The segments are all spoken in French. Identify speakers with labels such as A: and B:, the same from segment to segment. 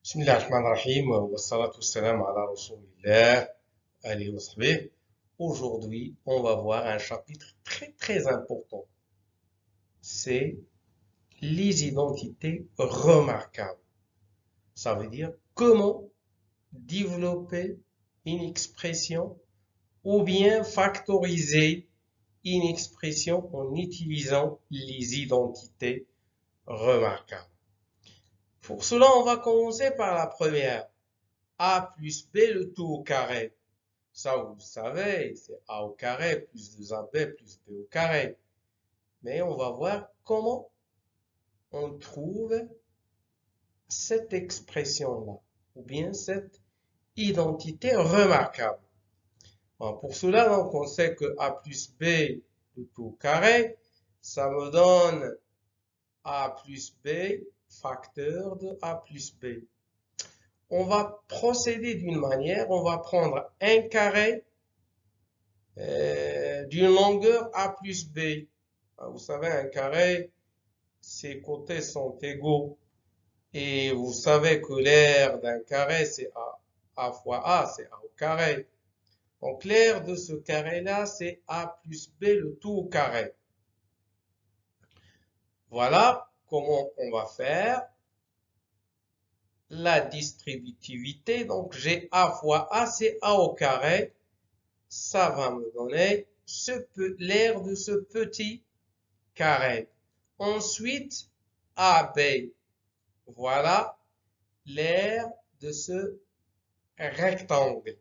A: بسم الله الرحمن الرحيم والصلاة والسلام على رسول الله عليه وصحبه. Aujourd'hui, on va voir un chapitre très important. C'est les identités remarquables. Ça veut dire comment développer une expression ou bien factoriser une expression en utilisant les identités remarquables. Pour cela, on va commencer par la première. A plus B le tout au carré. Ça, vous le savez, c'est A au carré plus 2AB plus B au carré. Mais on va voir comment on trouve cette expression-là, ou bien cette identité remarquable. Bon, pour cela, donc, on sait que A plus B le tout au carré, ça me donne A plus B facteur de A plus B. On va procéder d'une manière, on va prendre un carré d'une longueur A plus B. Vous savez, un carré, ses côtés sont égaux. Et vous savez que l'aire d'un carré, c'est A fois A, c'est A au carré. Donc l'aire de ce carré-là, c'est A plus B le tout au carré. Voilà comment on va faire la distributivité. Donc j'ai A fois A, c'est A au carré. Ça va me donner l'aire de ce petit carré. Ensuite, AB. Voilà l'aire de ce rectangle.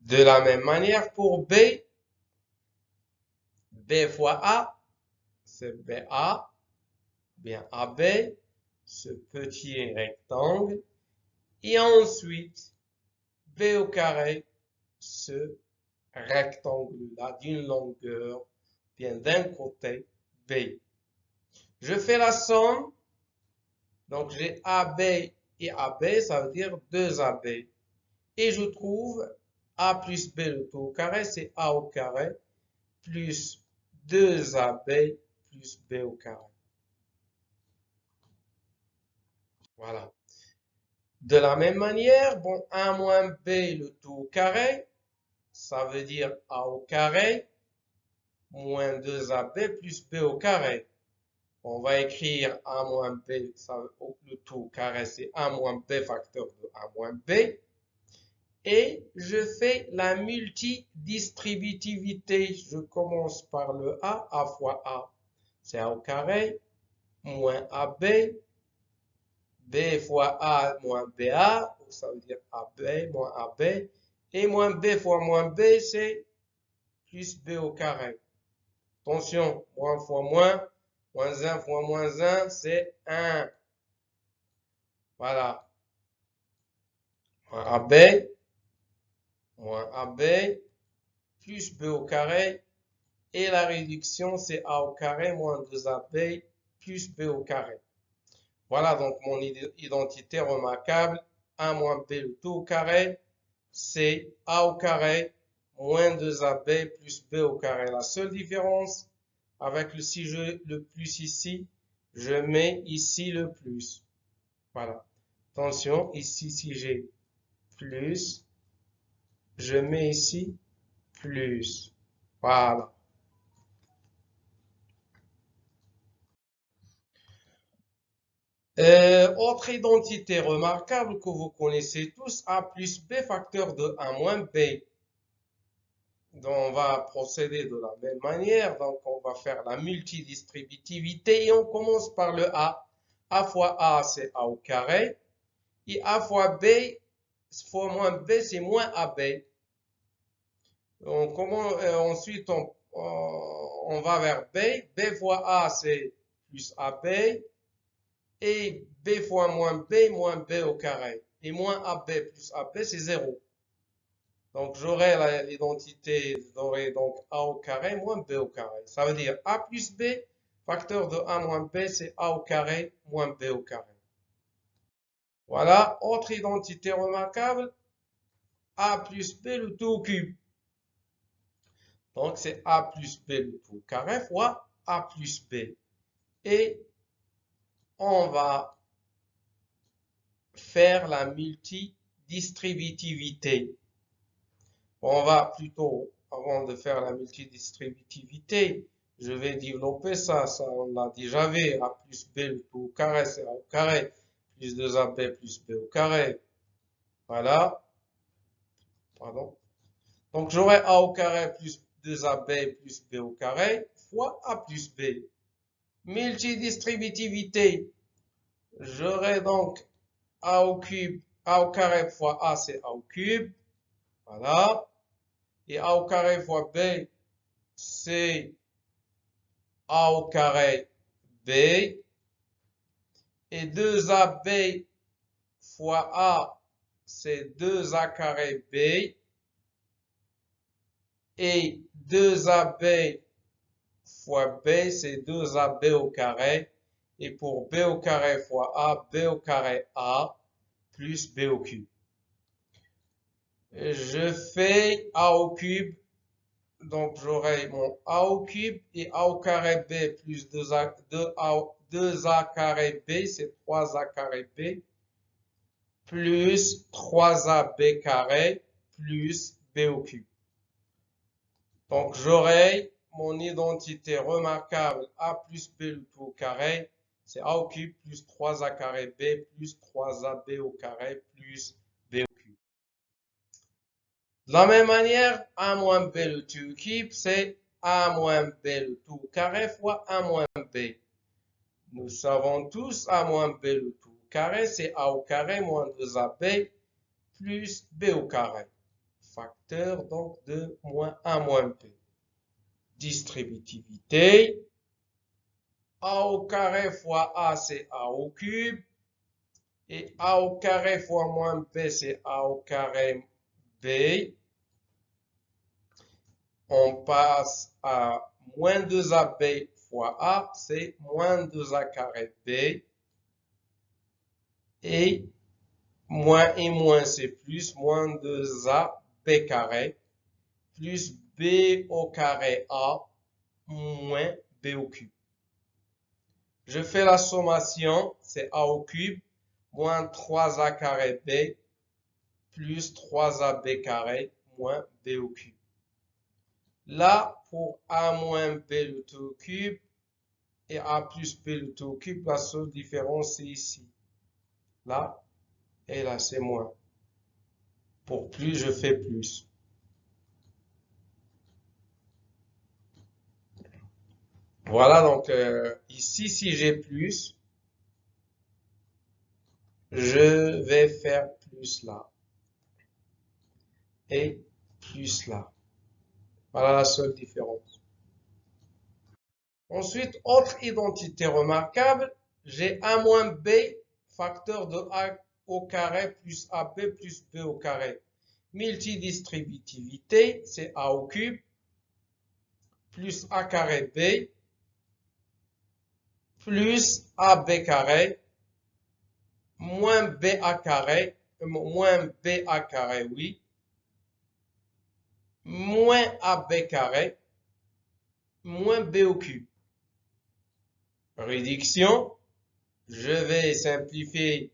A: De la même manière pour B, B fois A, c'est BA, bien AB, ce petit rectangle. Et ensuite, B au carré, ce rectangle-là d'une longueur, bien d'un côté, B. Je fais la somme. Donc j'ai AB et AB, ça veut dire 2AB. Et je trouve A plus B le tout au carré, c'est A au carré, plus 2AB plus B au carré. Voilà. De la même manière, bon, A moins B le tout au carré, ça veut dire A au carré, moins 2AB plus B au carré. On va écrire A moins B, le tout au carré, c'est A moins B facteur de A moins B. Et je fais la multidistributivité. Je commence par le A fois A. C'est A au carré, moins AB, B fois A moins BA, ça veut dire AB moins AB, et moins B fois moins B, c'est plus B au carré. Attention, moins fois moins 1 fois moins 1, c'est 1. Voilà. Moins AB, moins AB, plus B au carré, et la réduction, c'est A au carré moins 2AB plus B au carré. Voilà donc mon identité remarquable. A moins B le tout au carré, c'est A au carré moins 2AB plus B au carré. La seule différence, avec si je le plus ici, je mets ici le plus. Voilà. Attention, ici, si j'ai plus, je mets ici plus. Voilà. Autre identité remarquable que vous connaissez tous, A plus B facteur de A moins B. Donc, on va procéder de la même manière. Donc, on va faire la multidistributivité et on commence par le A. A fois A, c'est A au carré. Et A fois B, fois moins B, c'est moins AB. Ensuite, on va vers B. B fois A, c'est plus AB. Et B fois moins B au carré. Et moins AB plus AB, c'est 0. Donc, j'aurai l'identité, j'aurai donc A au carré moins B au carré. Ça veut dire A plus B, facteur de A moins B, c'est A au carré moins B au carré. Voilà, autre identité remarquable, A plus B le tout au cube. Donc, c'est A plus B le tout au carré fois A plus B. Et on va faire la multidistributivité. On va plutôt, avant de faire la multidistributivité, je vais développer ça. Ça, on l'a déjà vu. A plus B le tout au carré, c'est A au carré. Plus 2AB plus B au carré. Voilà. Pardon. Donc, j'aurai A au carré plus 2AB plus B au carré fois A plus B. Multidistributivité. J'aurai donc A au cube, A au carré fois A, c'est A au cube. Voilà. Et A au carré fois B, c'est A au carré B. Et 2AB fois A, c'est 2A carré B. Et 2AB fois B, c'est 2AB au carré. Et pour B au carré fois A, B au carré A plus B au cube. Je fais A au cube. Donc, j'aurai mon A au cube et A au carré B plus 2A carré B, c'est 3A carré B, plus 3AB carré, plus B au cube. Donc, j'aurai mon identité remarquable A plus B le tout au carré, c'est A au cube plus 3A carré B plus 3AB au carré plus B au cube. De la même manière, A moins B le tout au cube, c'est A moins B le tout au carré fois A moins B. Nous savons tous A moins B le tout au carré, c'est A au carré moins 2AB plus B au carré. Facteur donc de moins A moins B. Distributivité. A au carré fois A, c'est A au cube. Et A au carré fois moins B, c'est A au carré B. On passe à moins 2AB fois A, c'est moins 2A carré B. Et moins et moins, c'est plus, moins 2AB carré, plus B au carré A, moins B au cube. Je fais la sommation, c'est A au cube, moins 3A carré B, plus 3AB carré, moins B au cube. Là, pour A moins B le tout au cube et A plus B le tout au cube, la seule différence c'est ici. Là et là, c'est moins. Pour plus, je fais plus. Voilà, donc ici, si j'ai plus, je vais faire plus là. Et plus là. Voilà la seule différence. Ensuite, autre identité remarquable, j'ai A moins B, facteur de A au carré plus AB plus B au carré. Multidistributivité, c'est A au cube, plus A carré B, plus AB carré, moins BA carré, moins BA carré, oui, moins AB carré, moins B au cube. Réduction, je vais simplifier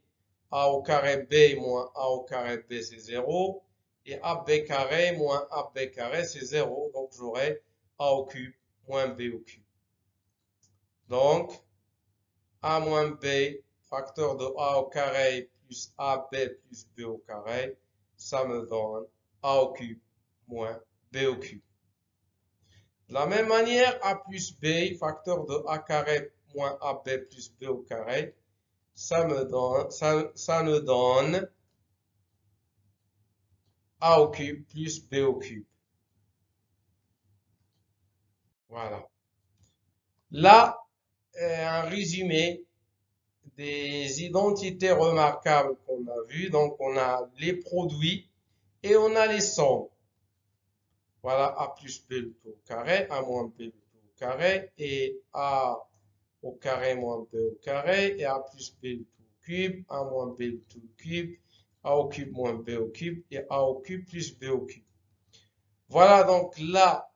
A: A au carré B moins A au carré B, c'est 0. Et AB carré moins AB carré, c'est 0. Donc, j'aurai A au cube moins B au cube. Donc, A moins B, facteur de A au carré plus AB plus B au carré, ça me donne A au cube moins B au cube. De la même manière, A plus B, facteur de A carré moins AB plus B au carré, ça nous donne A au cube plus B au cube. Voilà. Là, un résumé des identités remarquables qu'on a vues. Donc, on a les produits et on a les sommes. Voilà, A plus B le tout au carré, A moins B le tout au carré, et A au carré moins B au carré, et A plus B le tout au cube, A moins B le tout au cube, A au cube moins B au cube, et A au cube plus B au cube. Voilà, donc là,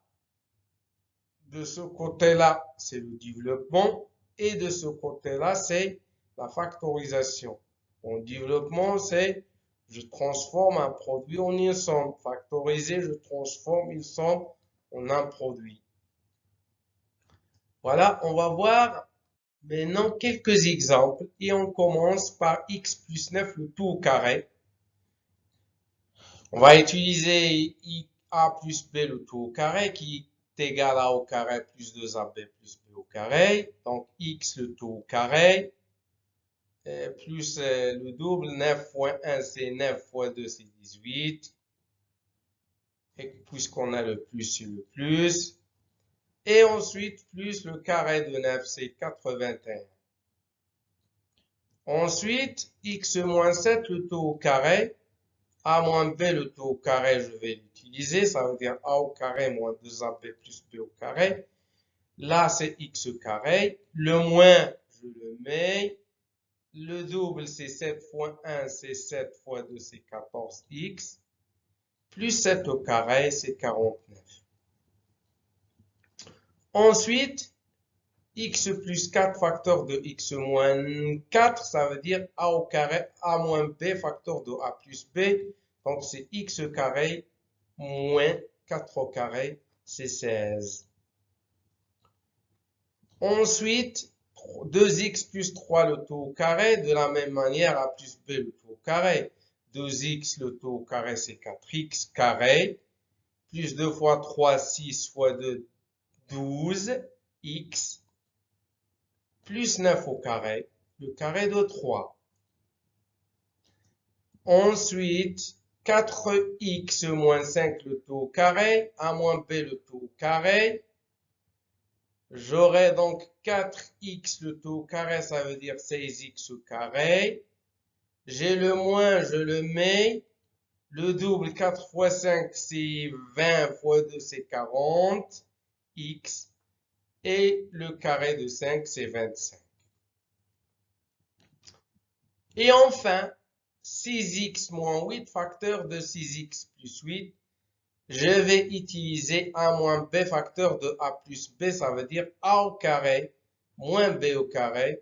A: de ce côté-là, c'est le développement, et de ce côté-là, c'est la factorisation. En développement, c'est je transforme un produit en une somme. Factoriser, je transforme une somme en un produit. Voilà, on va voir maintenant quelques exemples et on commence par x plus 9 le tout au carré. On va utiliser a plus b le tout au carré qui est égal à a au carré plus 2ab plus b au carré. Donc x le tout au carré plus le double 9 fois 1 c'est 9 fois 2 c'est 18. Et puisqu'on a le plus sur le plus. Et ensuite plus le carré de 9 c'est 81. Ensuite, x moins 7, le taux au carré. A moins b, le taux au carré, je vais l'utiliser. Ça veut dire a au carré moins 2ab plus b au carré. Là, c'est x carré. Le moins, je le mets. Le double, c'est 7 fois 1, c'est 7 fois 2, c'est 14x. Plus 7 au carré, c'est 49. Ensuite, x plus 4 facteur de x moins 4, ça veut dire a au carré, a moins b facteur de a plus b. Donc, c'est x carré moins 4 au carré, c'est 16. Ensuite, 2x plus 3 le taux au carré, de la même manière, a plus b le taux au carré. 2x le taux au carré, c'est 4x carré. Plus 2 fois 3, 6 fois 2, 12, x plus 9 au carré, le carré de 3. Ensuite, 4x moins 5 le taux au carré, a moins b le taux au carré. J'aurai donc 4x le taux au carré, ça veut dire 16x au carré. J'ai le moins, je le mets. Le double, 4 fois 5, c'est 20 fois 2, c'est 40. X. Et le carré de 5, c'est 25. Et enfin, 6x moins 8, facteur de 6x plus 8. Je vais utiliser a moins b facteur de a plus b, ça veut dire a au carré moins b au carré.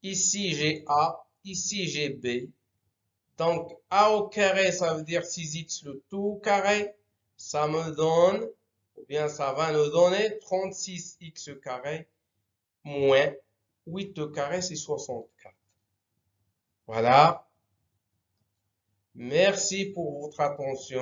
A: Ici, j'ai a, ici, j'ai b. Donc, a au carré, ça veut dire 6x le tout au carré. Ça me donne, ou bien ça va nous donner 36x carré moins 8 au carré, c'est 64. Voilà. Merci pour votre attention.